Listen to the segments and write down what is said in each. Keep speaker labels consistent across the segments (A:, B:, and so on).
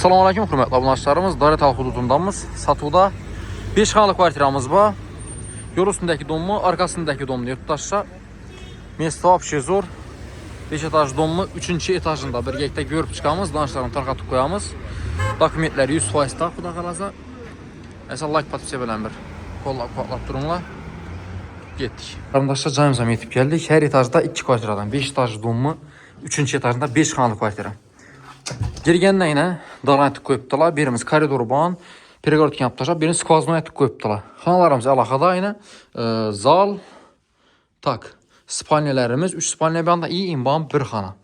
A: Assalamualaikum hürmetli abundaşlarımız. Daretal hududundamız. Satuda 5 xanalı kvartiramız var. Yol üstündeki dom mu, arkasındaki dom diye tutaşsa. Mesele vapşe zor. 5 etaj dom mu, 3. etajında birlikte görüp çıkamız. Danışlarını tarqatıp koyamız. Dokumentler 100% da xuda qalasa. Mesela like patipse bilen bir kollap durumla. Getdik. Qarındaşlar cayımıza yetib geldik. Her etajda 2 kvartiradan 5 etaj dom mu, 3. etajında 5 xanalı kvartira. Girgəndə yenə dalatik qoyubdular. Birimiz koridoru bağın, perigordik yaptıracaq. Birimiz skvaznoyatik qoyubdular. Xanalarımız əlaqada yenə zal, tak, spalnelərimiz 3 spalne bir anda iyi imbam bir xana.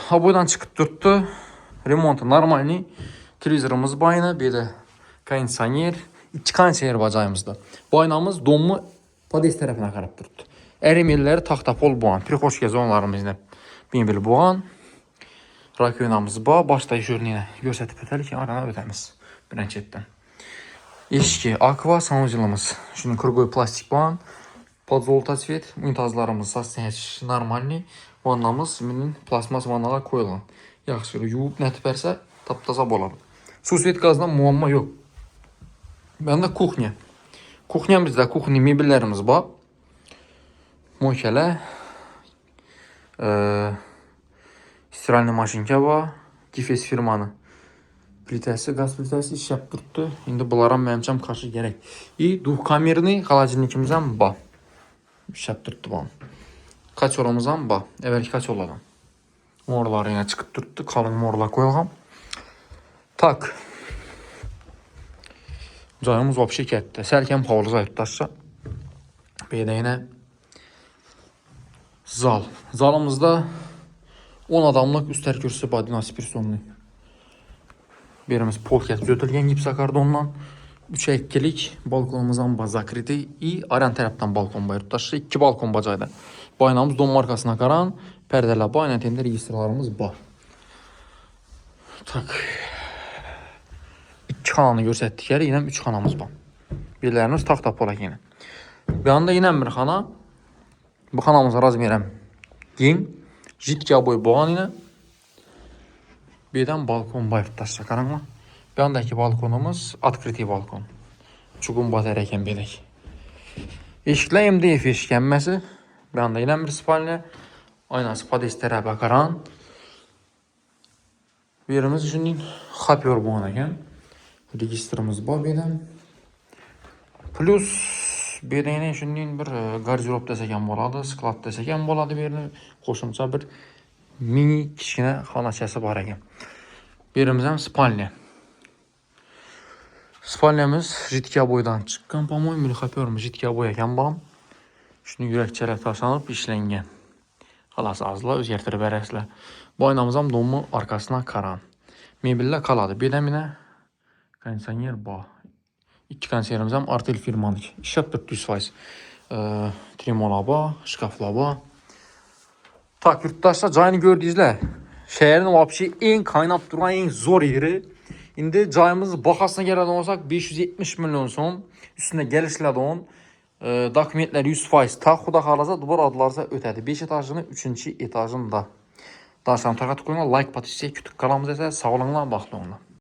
A: Ha buradan çıxıb durdu. Remontu normalni. Televizorumuz bayına, bir də kondisioner, 2 kondisioner bacayımızda. Baynamız donmu pades tərəfinə qarab durdu. Ərimelləri taxtapol boğan, prixoş zonlarımız yenə bir boğan. Rakyonamız var. Başta jörnüylə göstərib ötəli ki, arana ötəmiz branketdən. Eşki, akva, sanucilimiz. Şimdi kırgoy plastik bağın. Podzolta svet. Unitazlarımız sastenç normalni. Vannamız plasmas vannalar koyulan. Yaxşı yuvub nətibərsə taptaza boladı. Su svet qazdan muamma yox. Bəndə kuxnya. Kuxnyamızda kuxni mebellərimiz var. Mokelə. Stiralni maşinka var. Gifes firmanı. Plitəsi, qaz plitəsi iş yaptırdı. İndi bunlara mənimcəm qarşı gerək. Duh kamerni xalacilnikimizdən var. İş yaptırdı bunu. Kaç oramızdan var. Əvvəlki kaç oladan. Morları yenə çıxıb durdu. Qalın morlar qoyulğam. Tak. Cayımız vapşe kətdə. Sərkəm havalı zayıfdaşsa. Beydə yenə zal. Zalımızda 10 adamlıq üstər kürsü badinası personlu. Birimiz polket götürülən gipsa kardondan. 3 ekkilik balkonumuzdan bazakriti. Aran tərəfdən balkon bayır tutaşı. 2 balkon bacaydı. Baynamız don markasına qaran. Pərdələ bayna tender registrlarımız var. Tak. 2 xananı göstərdik yeri. Yine 3 xanamız var. Birlərimiz taxtapolak yine. Bir anda yine bir xana. Bu xanamıza razmerəm. Gen. Jitka boy boğan yine. Birden balkon bayır taşça karanla. Bir andaki balkonumuz открытый balkon. Çuqun batarayken belək. Eşiklə MDF eşikənməsi. Bir anda yine bir spalne. Aynası pades tərəbə qaran. Birimiz üçün xapyor boğanakən. Registrimiz var birdən. Plus bir yine üçün bir garderob desəkən boladı. Sklad desəkən boladı birini. Qoşumca bir mini kiçkinə xanaçəsi var ekan. Birimizdən spalne. Spalnemiz jitka boydan çıxqan. Pamoy milxapyormuş jitka boy ekan bağım. Şunu yürəkçələ taşlanıb işlənген. Xalası azla özgərtirib ərəslə. Baynamızam domu arkasına qaran. Mebellə qaladı. Bir də minə kondisioner bağ. 2 kondisionerimizəm Artel firmanı. İş yaptırdı 100%. Trimola bağ, şkafla bağ. Tak yurttaşlar cayını gördüğünüzdə şəhərin vapşi en kaynap duran en zor yeri. İndi cayımız baxasına gələn olsaq 570 milyon son üstünə gəlişlə də on dokumentlər 100% tak xuda xalaza duvar adlarsa ötədi. 5 etajını 3. etajında. Danışan tarqat qoyuna like patisiyyə kütük qalamız əsə sağlığına baxlı onunla.